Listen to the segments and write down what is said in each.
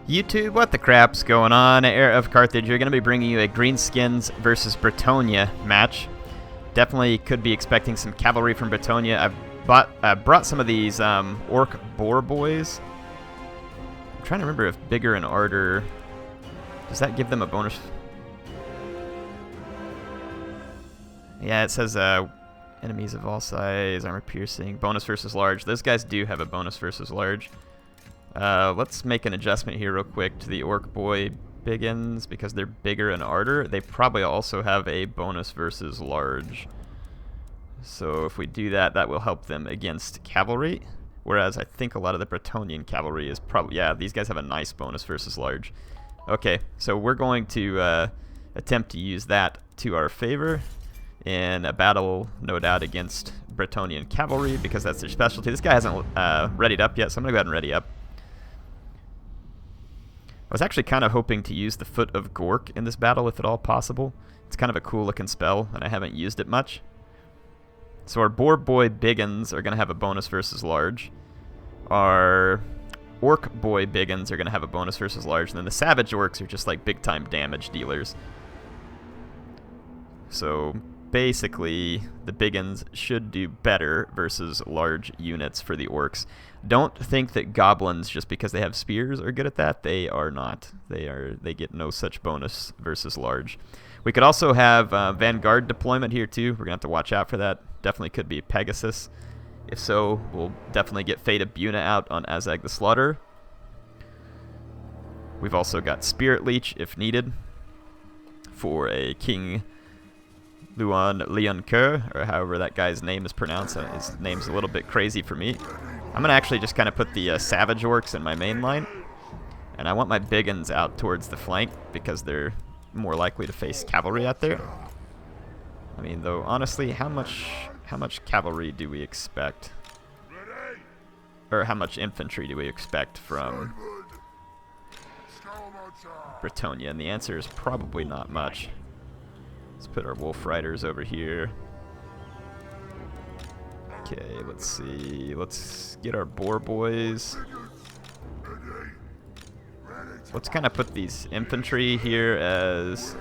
YouTube, what the crap's going on? HeirofCarthage, you're going to be bringing you a Greenskins versus Bretonnia match. Definitely could be expecting some cavalry from Bretonnia. I've brought some of these orc boar boys. I'm trying to remember if bigger and ardor, does that give them a bonus? Yeah, it says enemies of all size, armor piercing, bonus versus large. Those guys do have a bonus versus large. Let's make an adjustment here real quick to the orc boy biggins because they're bigger and ardor. They probably also have a bonus versus large. So if we do that, that will help them against cavalry. Whereas I think a lot of the Bretonnian cavalry is probably, yeah, these guys have a nice bonus versus large. Okay, so we're going to attempt to use that to our favor in a battle, no doubt, against Bretonnian cavalry because that's their specialty. This guy hasn't readied up yet, so I'm going to go ahead and ready up. I was actually kind of hoping to use the Foot of Gork in this battle if at all possible. It's kind of a cool looking spell, and I haven't used it much. So our Boar Boy Biggins are going to have a bonus versus large. Our Orc Boy Biggins are going to have a bonus versus large, and then the Savage Orcs are just like big time damage dealers. So basically, the Biggins should do better versus large units for the Orcs. Don't think that Goblins, just because they have spears, are good at that. They are not. They get no such bonus versus large. We could also have Vanguard Deployment here too. We're going to have to watch out for that. Definitely could be Pegasus. If so, we'll definitely get Fate of Buna out on Azag the Slaughterer. We've also got Spirit Leech if needed for a King Leoncoeur, or however that guy's name is pronounced. His name's a little bit crazy for me. I'm going to actually just kind of put the Savage Orcs in my main line. And I want my Biggins out towards the flank because they're more likely to face cavalry out there. I mean, though, honestly, how much cavalry do we expect? Or how much infantry do we expect from Bretonnia? And the answer is probably not much. Let's put our Wolf Riders over here. Okay, let's see. Let's get our Boar Boys. Let's kind of put these infantry here as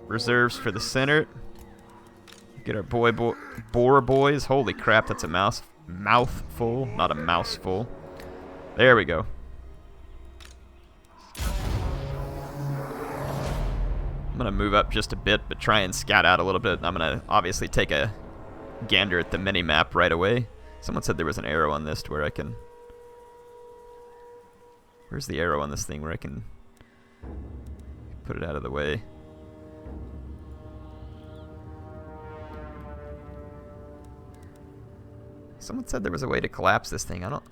reserves for the center. Get our Boar Boys. Holy crap, that's a mouthful, not a mouseful. There we go. I'm going to move up just a bit, but try and scout out a little bit. I'm going to obviously take a gander at the mini-map right away. Someone said there was an arrow on this to where I can... Where's the arrow on this thing where I can put it out of the way? Someone said there was a way to collapse this thing. I don't...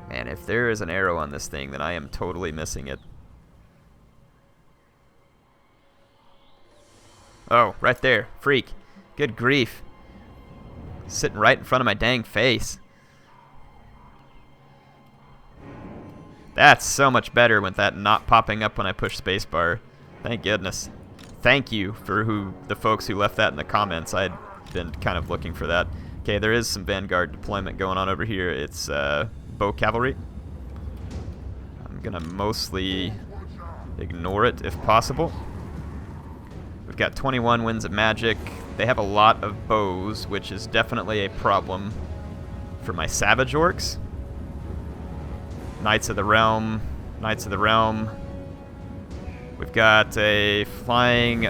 Man, if there is an arrow on this thing, then I am totally missing it. Oh, right there. Freak. Good grief. Sitting right in front of my dang face. That's so much better with that not popping up when I push spacebar. Thank goodness. Thank you for the folks who left that in the comments. I'd been kind of looking for that. Okay, there is some Vanguard deployment going on over here. It's bow cavalry. I'm gonna mostly ignore it if possible. We've got 21 winds of magic. They have a lot of bows, which is definitely a problem for my Savage Orcs. Knights of the Realm. Knights of the Realm. We've got a flying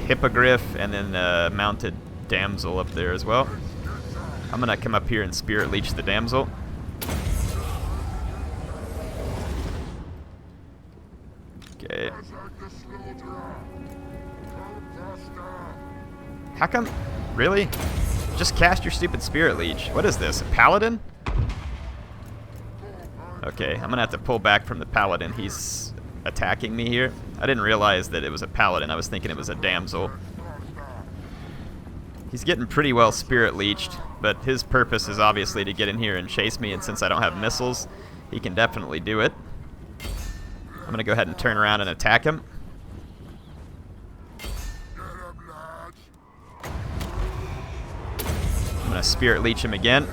hippogriff and then a mounted damsel up there as well. I'm going to come up here and Spirit Leech the damsel. Okay. How come? Really? Just cast your stupid Spirit Leech. What is this? A paladin? Okay, I'm gonna have to pull back from the paladin. He's attacking me here. I didn't realize that it was a paladin. I was thinking it was a damsel. He's getting pretty well Spirit Leeched, but his purpose is obviously to get in here and chase me, and since I don't have missiles, he can definitely do it. I'm gonna go ahead and turn around and attack him. I'm gonna Spirit Leech him again.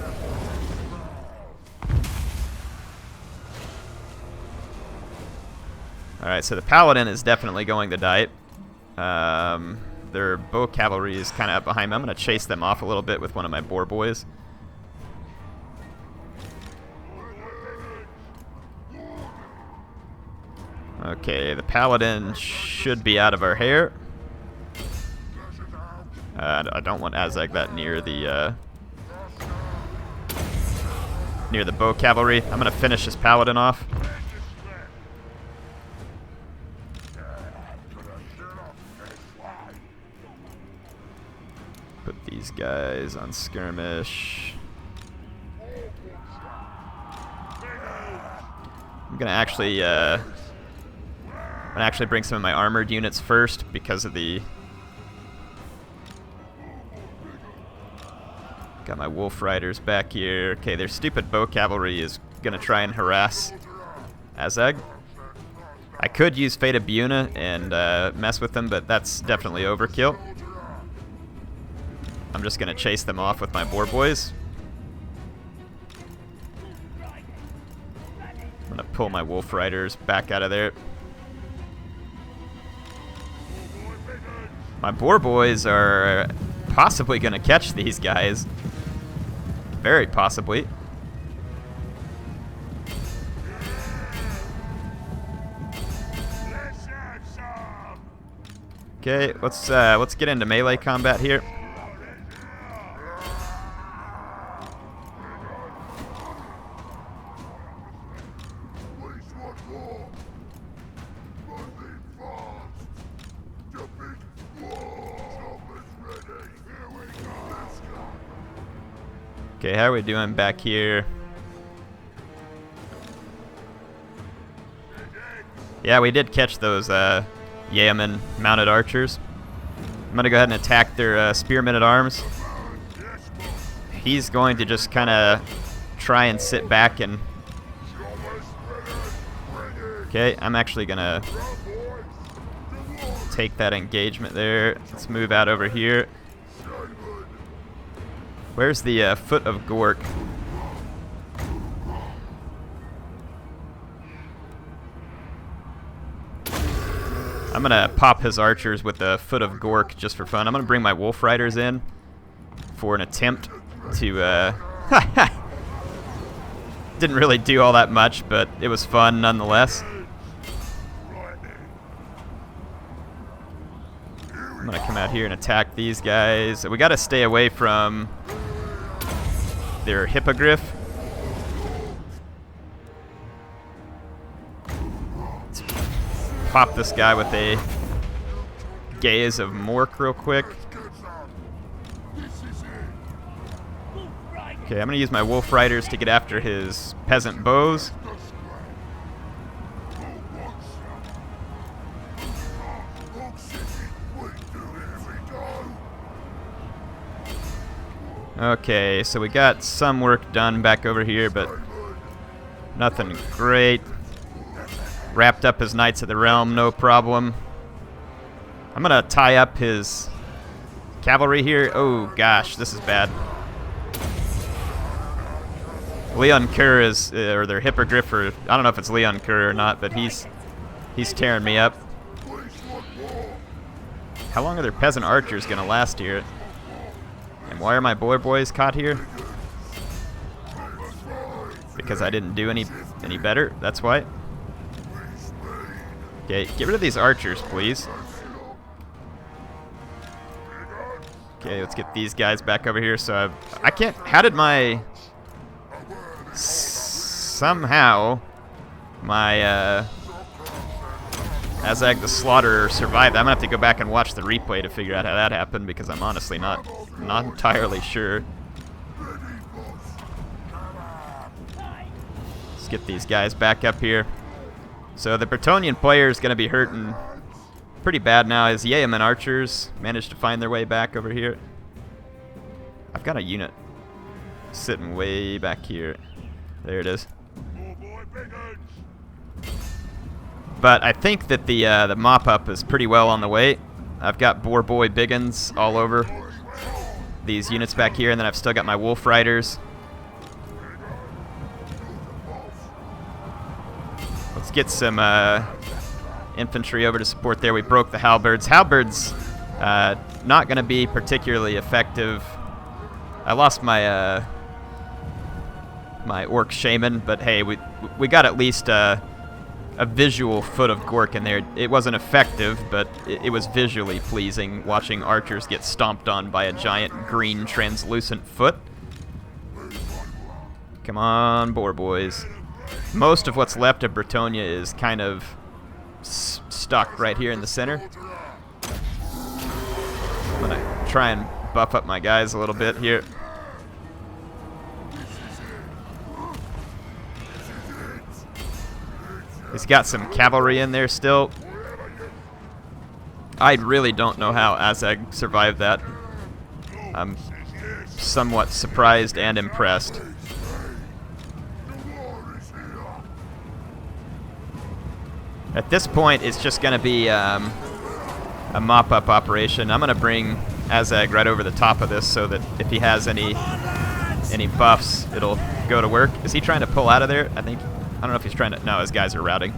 Alright, so the Paladin is definitely going to die. Their bow cavalry is kind of up behind me. I'm going to chase them off a little bit with one of my boar boys. Okay, the Paladin should be out of our hair. I don't want Azag that near the bow cavalry. I'm going to finish this Paladin off. Put these guys on skirmish. I'm gonna actually bring some of my armored units first because of the. Got my wolf riders back here. Okay, their stupid bow cavalry is gonna try and harass Azag. I could use Fate of Buna and mess with them, but that's definitely overkill. I'm just going to chase them off with my boar boys. I'm going to pull my wolf riders back out of there. My boar boys are possibly going to catch these guys. Very possibly. Okay, let's get into melee combat here. Okay, how are we doing back here? Yeah, we did catch those Yeoman mounted archers. I'm gonna go ahead and attack their spearmen at arms. He's going to just kind of try and sit back and. Okay, I'm actually gonna take that engagement there. Let's move out over here. Where's the Foot of Gork? I'm gonna pop his archers with the Foot of Gork just for fun. I'm gonna bring my wolf riders in for an attempt to didn't really do all that much, but it was fun nonetheless. I'm gonna come out here and attack these guys. We gotta stay away from their hippogriff. Let's pop this guy with a gaze of Mork real quick. Okay, I'm gonna use my wolf riders to get after his peasant bows. Okay, so we got some work done back over here, but nothing great. Wrapped up his Knights of the Realm, no problem. I'm gonna tie up his cavalry here. Oh gosh, this is bad. Leon Kerr is, or their hippogriff, or I don't know if it's Leon Kerr or not, but he's tearing me up. How long are their peasant archers gonna last here? And why are my boar boys caught here? Because I didn't do any better, that's why. Okay, get rid of these archers, please. Okay, let's get these guys back over here. So I can't, how did my, somehow, my, Azag the Slaughterer survived. I'm gonna have to go back and watch the replay to figure out how that happened, because I'm honestly not entirely sure. Let's get these guys back up here. So the Bretonnian player is gonna be hurting pretty bad now. His Yeoman archers managed to find their way back over here. I've got a unit sitting way back here. There it is. But I think that the mop-up is pretty well on the way. I've got Boar Boy Biggins all over. these units back here, and then I've still got my wolf riders. Let's get some infantry over to support there. We broke the halberds. Halberds not going to be particularly effective. I lost my my orc shaman, but hey, we got at least a visual foot of Gork in there. It wasn't effective, but it was visually pleasing watching archers get stomped on by a giant green translucent foot. Come on, boar boys. Most of what's left of Bretonnia is kind of stuck right here in the center. I'm gonna try and buff up my guys a little bit here. He's got some cavalry in there still. I really don't know how Azag survived that. I'm somewhat surprised and impressed. At this point, it's just going to be a mop-up operation. I'm going to bring Azag right over the top of this so that if he has any buffs, it'll go to work. Is he trying to pull out of there? I don't know if he's trying to... No, his guys are routing.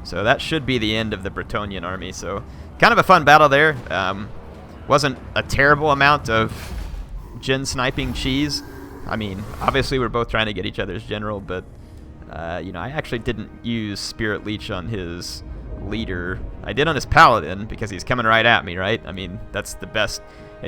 So that should be the end of the Bretonnian army. So kind of a fun battle there. Wasn't a terrible amount of Jin sniping cheese. I mean, obviously we're both trying to get each other's general, but you know, I actually didn't use Spirit Leech on his leader. I did on his paladin because he's coming right at me, right? I mean, that's the best.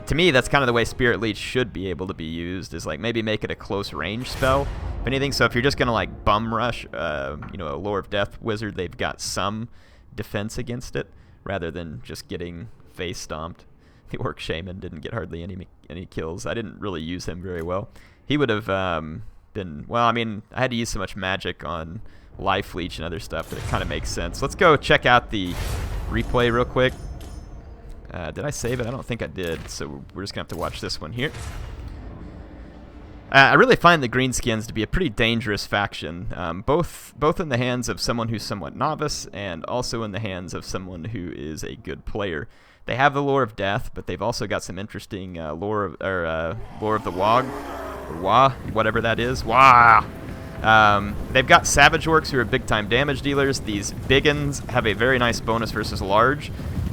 To me, that's kind of the way Spirit Leech should be able to be used, is like maybe make it a close range spell, if anything. So if you're just going to like bum rush, you know, a Lore of Death wizard, they've got some defense against it rather than just getting face stomped. The Orc Shaman didn't get hardly any kills. I didn't really use him very well. He would have been, well, I mean, I had to use so much magic on Life Leech and other stuff that it kind of makes sense. Let's go check out the replay real quick. Did I save it? I don't think I did, so we're just going to have to watch this one here. I really find the Greenskins to be a pretty dangerous faction, both in the hands of someone who's somewhat novice and also in the hands of someone who is a good player. They have the Lore of Death, but they've also got some interesting Lore of the Wog, or Wah, whatever that is. Wah! They've got Savage Orcs who are big-time damage dealers. These Biggins have a very nice bonus versus large.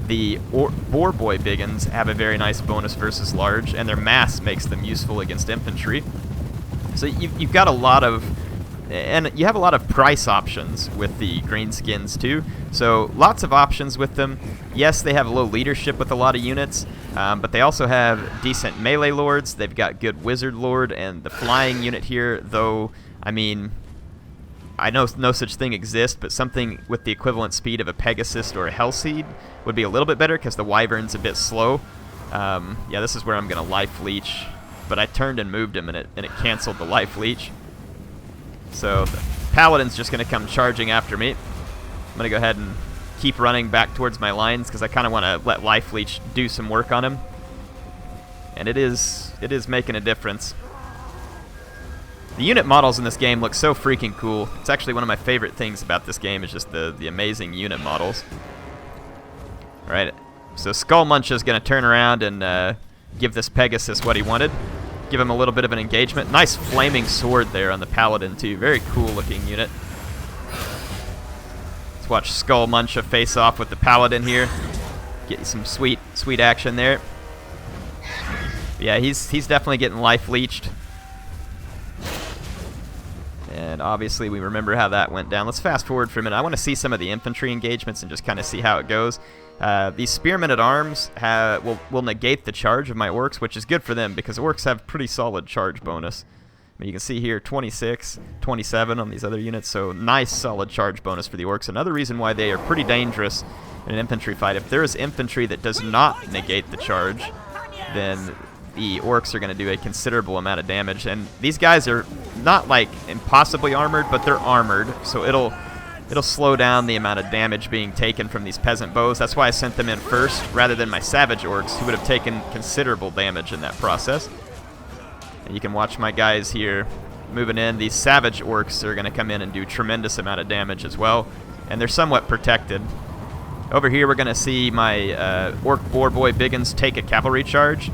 The Boar Boy Biggins have a very nice bonus versus large, and their mass makes them useful against infantry. So you've got a lot of, and you have a lot of price options with the Greenskins too. So lots of options with them. Yes, they have low leadership with a lot of units, but they also have decent melee lords. They've got good wizard lord, and the flying unit here, though, I mean, I know no such thing exists, but something with the equivalent speed of a Pegasus or a Hellseed would be a little bit better because the Wyvern's a bit slow. Yeah, this is where I'm going to Life Leech, but I turned and moved him, and it canceled the Life Leech. So the Paladin's just going to come charging after me. I'm going to go ahead and keep running back towards my lines because I kind of want to let Life Leech do some work on him. And it is making a difference. The unit models in this game look so freaking cool. It's actually one of my favorite things about this game is just the amazing unit models. Alright, so Skull Muncha's going to turn around and give this Pegasus what he wanted. Give him a little bit of an engagement. Nice flaming sword there on the Paladin too. Very cool looking unit. Let's watch Skull Muncha face off with the Paladin here. Get you some sweet action there. Yeah, he's definitely getting Life Leeched. And obviously we remember how that went down. Let's fast forward for a minute. I want to see some of the infantry engagements and just kind of see how it goes. These spearmen at arms will negate the charge of my orcs, which is good for them because orcs have pretty solid charge bonus. I mean, you can see here 26, 27 on these other units, so nice solid charge bonus for the orcs. Another reason why they are pretty dangerous in an infantry fight. If there is infantry that does not negate the charge, then the orcs are going to do a considerable amount of damage. And these guys are not like impossibly armored, but they're armored, so it'll slow down the amount of damage being taken from these peasant bows. That's why I sent them in first rather than my savage orcs, who would have taken considerable damage in that process. And you can watch my guys here moving in. These savage orcs are going to come in and do tremendous amount of damage as well, and they're somewhat protected. Over here we're going to see my orc boar boy Biggins take a cavalry charge.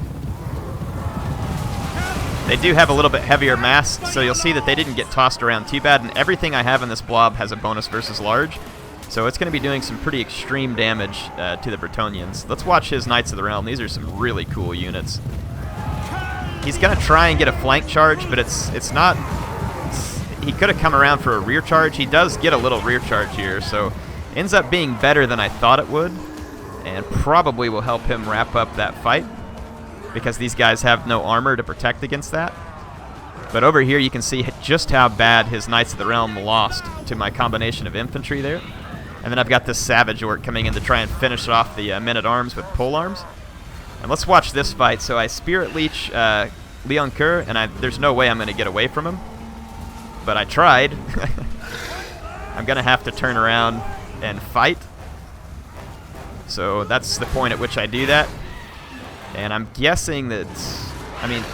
They do have a little bit heavier mass, so you'll see that they didn't get tossed around too bad, and everything I have in this blob has a bonus versus large, so it's going to be doing some pretty extreme damage to the Bretonnians. Let's watch his Knights of the Realm. These are some really cool units. He's going to try and get a flank charge, but it's not... He could have come around for a rear charge. He does get a little rear charge here, so ends up being better than I thought it would, and probably will help him wrap up that fight, because these guys have no armor to protect against that. But over here you can see just how bad his Knights of the Realm lost to my combination of infantry there. And then I've got this Savage Orc coming in to try and finish off the Men-at-Arms with polearms. And let's watch this fight. So I Spirit Leech Leon Kerr, and there's no way I'm going to get away from him. But I tried. I'm going to have to turn around and fight. So that's the point at which I do that. And I'm guessing that, I mean,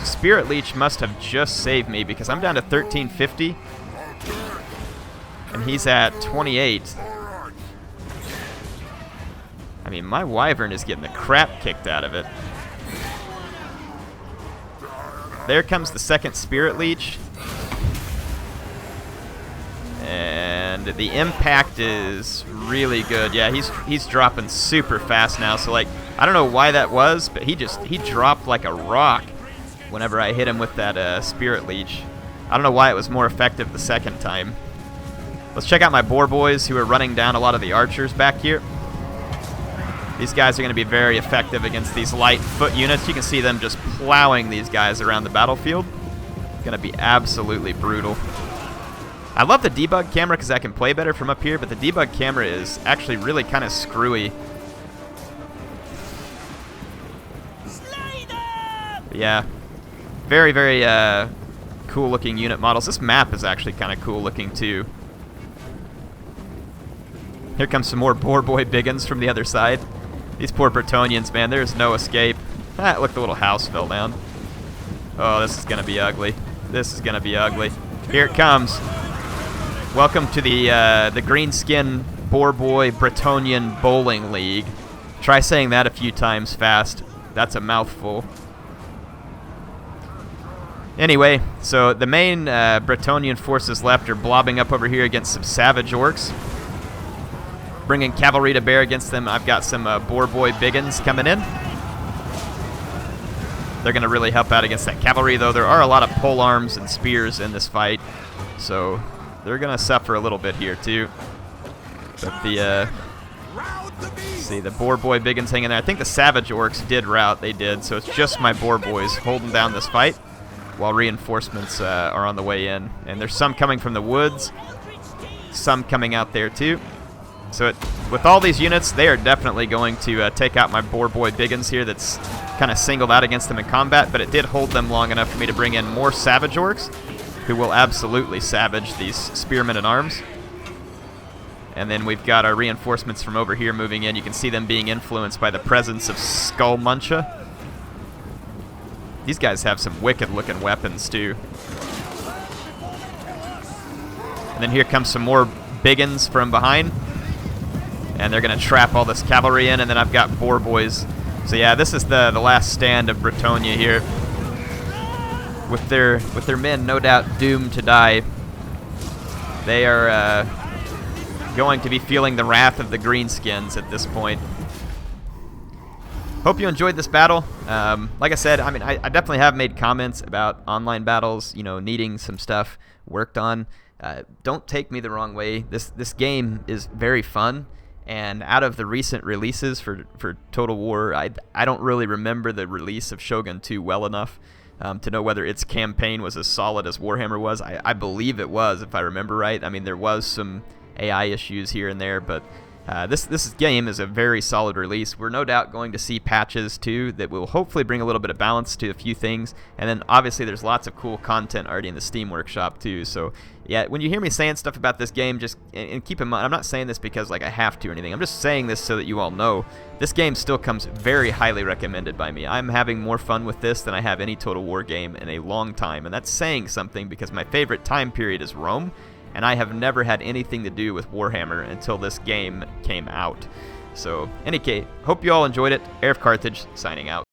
Spirit Leech must have just saved me because I'm down to 1350. And he's at 28. I mean, my Wyvern is getting the crap kicked out of it. There comes the second Spirit Leech. And the impact is really good. Yeah, he's dropping super fast now. So, like, I don't know why that was, but he dropped like a rock whenever I hit him with that Spirit Leech. I don't know why it was more effective the second time. Let's check out my Boar Boys who are running down a lot of the archers back here. These guys are going to be very effective against these light foot units. You can see them just plowing these guys around the battlefield. It's going to be absolutely brutal. I love the debug camera because I can play better from up here, but the debug camera is actually really kind of screwy. But yeah, very, very cool looking unit models. This map is actually kind of cool looking too. Here comes some more Boar Boy Biggins from the other side. These poor Bretonnians, man, there's no escape. Ah, look, the little house fell down. Oh, this is going to be ugly. This is going to be ugly. Here it comes. Welcome to the Greenskin Boar Boy Bretonnian Bowling League. Try saying that a few times fast. That's a mouthful. Anyway, so the main Bretonnian forces left are blobbing up over here against some Savage Orcs. Bringing cavalry to bear against them. I've got some Boar Boy Biggins coming in. They're going to really help out against that cavalry, though. There are a lot of polearms and spears in this fight, so they're going to suffer a little bit here, too. But the, see, the Boar Boy Biggins hanging there. I think the Savage Orcs did rout. They did, so it's just my Boar Boys holding down this fight while reinforcements are on the way in. And there's some coming from the woods, some coming out there, too. So with all these units, they are definitely going to take out my Boar Boy Biggins here that's kind of singled out against them in combat, but it did hold them long enough for me to bring in more Savage Orcs, who will absolutely savage these Spearmen at Arms. And then we've got our reinforcements from over here moving in. You can see them being influenced by the presence of Skull Muncha. These guys have some wicked-looking weapons, too. And then here comes some more Biggins from behind. And they're going to trap all this cavalry in, and then I've got Boar Boys. So yeah, this is the last stand of Bretonnia here. With their men no doubt doomed to die. They are going to be feeling the wrath of the Greenskins at this point. Hope you enjoyed this battle. Like I said, I mean, I definitely have made comments about online battles, you know, needing some stuff worked on. Don't take me the wrong way. This game is very fun. And out of the recent releases for Total War, I don't really remember the release of Shogun 2 well enough to know whether its campaign was as solid as Warhammer was. I believe it was, if I remember right. I mean, there was some AI issues here and there, but this game is a very solid release. We're no doubt going to see patches too that will hopefully bring a little bit of balance to a few things, and then obviously there's lots of cool content already in the Steam Workshop too. So yeah, when you hear me saying stuff about this game, just and keep in mind, I'm not saying this because like I have to or anything. I'm just saying this so that you all know this game still comes very highly recommended by me. I'm having more fun with this than I have any Total War game in a long time, and that's saying something because my favorite time period is Rome. And I have never had anything to do with Warhammer until this game came out. So, any case, hope you all enjoyed it. HeirofCarthage, signing out.